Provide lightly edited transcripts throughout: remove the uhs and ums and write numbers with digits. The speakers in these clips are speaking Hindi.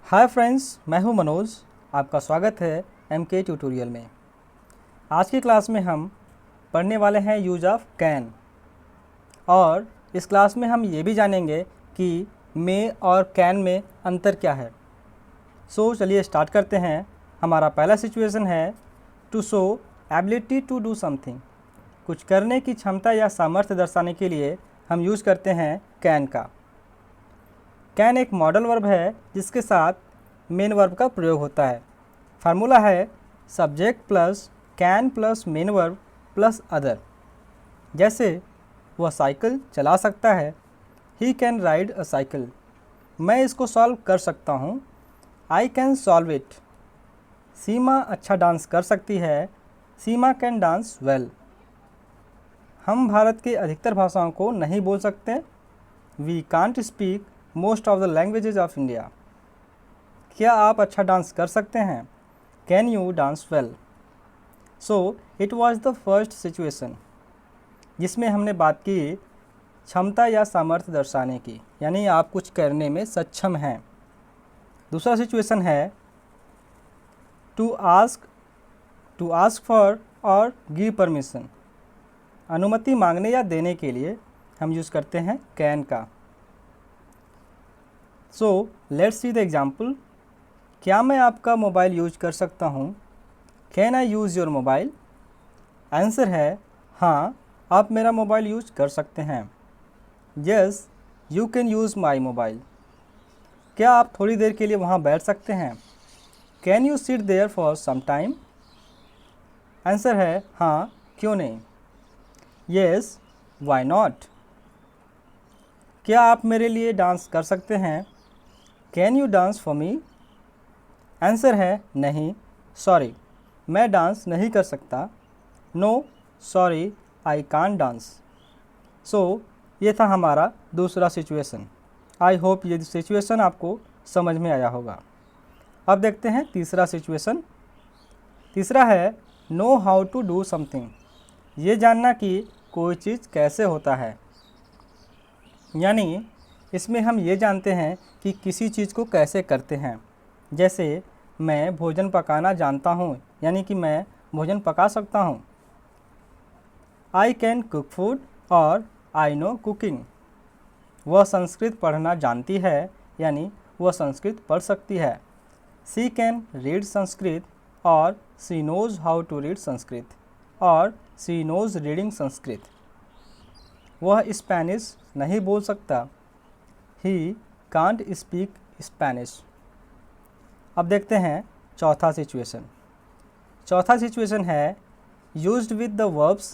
हाय फ्रेंड्स, मैं हूं मनोज। आपका स्वागत है एमके ट्यूटोरियल में। आज की क्लास में हम पढ़ने वाले हैं यूज ऑफ कैन, और इस क्लास में हम ये भी जानेंगे कि मे और कैन में अंतर क्या है। चलिए स्टार्ट करते हैं। हमारा पहला सिचुएशन है to show ability to do something. कुछ करने की क्षमता या सामर्थ्य दर्शाने के लिए हम यूज करते हैं कैन का। कैन एक मॉडल वर्ब है जिसके साथ मेन वर्ब का प्रयोग होता है। फार्मूला है subject plus can plus main verb plus other. जैसे वह साइकिल चला सकता है, he can ride a cycle. मैं इसको सॉल्व कर सकता हूँ, आई कैन सॉल्व इट। सीमा अच्छा डांस कर सकती है, सीमा कैन डांस वेल। हम भारत के अधिकतर भाषाओं को नहीं बोल सकते, we can't speak most of the languages of India. क्या आप अच्छा डांस कर सकते हैं? Can you dance well? So it was the first situation जिसमें हमने बात की क्षमता या सामर्थ्य दर्शाने की, यानी आप कुछ करने में सक्षम हैं। दूसरा सिचुएशन है टू आस्क फॉर और गिव परमिशन। अनुमति मांगने या देने के लिए हम यूज़ करते हैं कैन का। So let's see the example. क्या मैं आपका मोबाइल यूज कर सकता हूँ? Can I use your mobile? Answer है हाँ, आप मेरा मोबाइल यूज कर सकते हैं। Yes, you can use my mobile. क्या आप थोड़ी देर के लिए वहाँ बैठ सकते हैं? Can you sit there for some time? Answer है हाँ, क्यों नहीं। Yes, why not. क्या आप मेरे लिए डांस कर सकते हैं? Can you dance for me? Answer है नहीं, सॉरी, मैं डांस नहीं कर सकता। No, sorry, I can't dance. So ये था हमारा दूसरा सिचुएशन। आई होप ये सिचुएशन आपको समझ में आया होगा। अब देखते हैं तीसरा सिचुएशन। तीसरा है know how to do something. ये जानना कि कोई चीज़ कैसे होता है, यानी इसमें हम ये जानते हैं कि किसी चीज़ को कैसे करते हैं। जैसे मैं भोजन पकाना जानता हूँ, यानी कि मैं भोजन पका सकता हूँ। आई कैन कुक फूड और आई नो कुकिंग। वह संस्कृत पढ़ना जानती है, यानी वह संस्कृत पढ़ सकती है। सी can read Sanskrit or she knows how to read Sanskrit or she nose reading Sanskrit. वह स्पेनिश नहीं बोल सकता, ही कांट स्पीक स्पेनिश। अब देखते हैं चौथा सिचुएशन। चौथा सिचुएशन है used with the verbs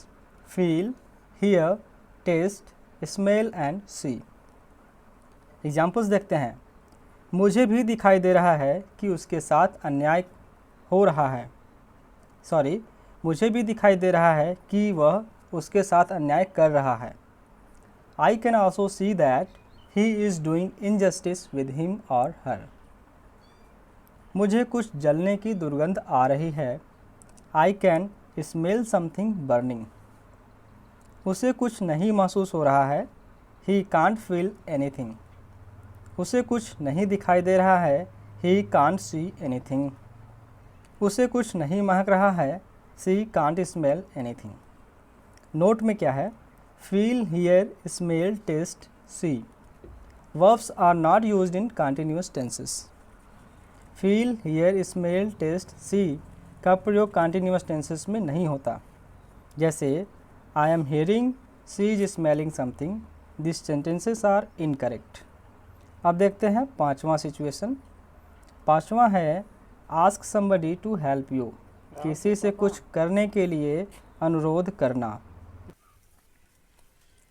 feel, hear, taste, smell and see. Examples देखते हैं। मुझे भी दिखाई दे रहा है कि उसके साथ अन्याय हो रहा है। मुझे भी दिखाई दे रहा है कि वह उसके साथ अन्याय कर रहा है। I can also see that he is doing injustice with him और हर। मुझे कुछ जलने की दुर्गंध आ रही है। I can smell something burning. उसे कुछ नहीं महसूस हो रहा है। He can't feel anything. उसे कुछ नहीं दिखाई दे रहा है। He can't see anything. उसे कुछ नहीं महक रहा है। She can't smell anything. Note में क्या है? Feel, hear, smell, taste, see. Verbs are not used in continuous tenses. Feel, hear, smell, taste, see का प्रयोग कंटिन्यूअस टेंसेस में नहीं होता। जैसे आई am hearing, she is smelling something, this sentences are incorrect. अब देखते हैं पांचवा सिचुएशन। पांचवा है ask somebody to help you. किसी से कुछ करने के लिए अनुरोध करना।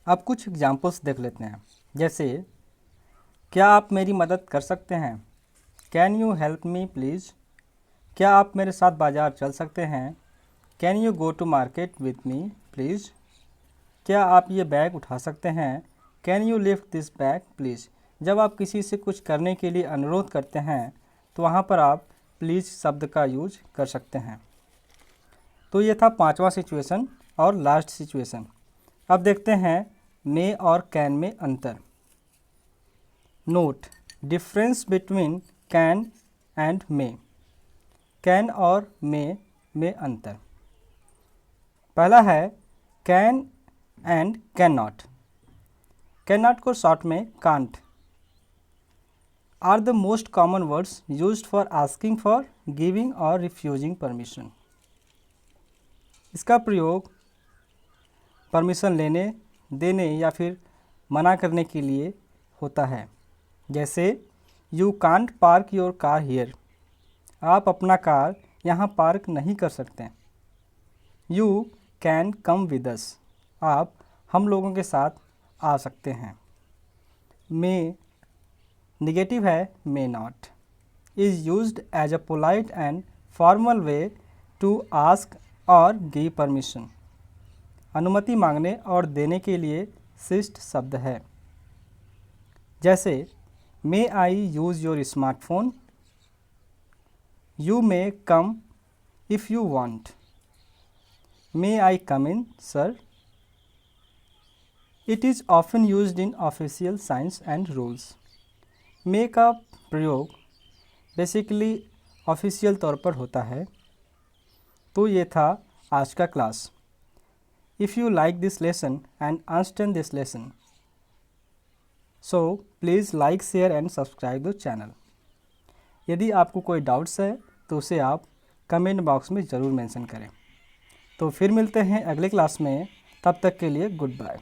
अब कुछ एग्जाम्पल्स देख लेते हैं। जैसे क्या आप मेरी मदद कर सकते हैं? Can you help me please? क्या आप मेरे साथ बाज़ार चल सकते हैं? Can you go to market with me please? क्या आप ये बैग उठा सकते हैं? Can you lift this bag please? जब आप किसी से कुछ करने के लिए अनुरोध करते हैं तो वहाँ पर आप प्लीज़ शब्द का यूज कर सकते हैं। तो ये था पांचवा सिचुएशन और लास्ट सिचुएशन। अब देखते हैं मे और कैन में अंतर। Note difference between can and may. Can और मे में अंतर। पहला है can and can not. Can not को शॉर्ट में can't are the most common words used for asking for, giving और रिफ्यूजिंग परमिशन। इसका प्रयोग परमिशन लेने, देने या फिर मना करने के लिए होता है। जैसे you can't park your car here. आप अपना कार यहाँ पार्क नहीं कर सकते। You can come with us. आप हम लोगों के साथ आ सकते हैं। मे निगेटिव है may not. Is used as a polite and formal way to ask और गिव परमिशन। अनुमति मांगने और देने के लिए शिष्ट शब्द है। जैसे may I use your smartphone. You may come if you want. May I come in sir. It is often used in official science and rules. May का प्रयोग बेसिकली ऑफिशियल तौर पर होता है। तो ये था आज का class. If you like this lesson and understand this lesson, so please like, share and subscribe the channel. यदि आपको कोई डाउट्स है तो उसे आप कमेंट बॉक्स में ज़रूर मेंशन करें। तो फिर मिलते हैं अगले क्लास में। तब तक के लिए गुड बाय।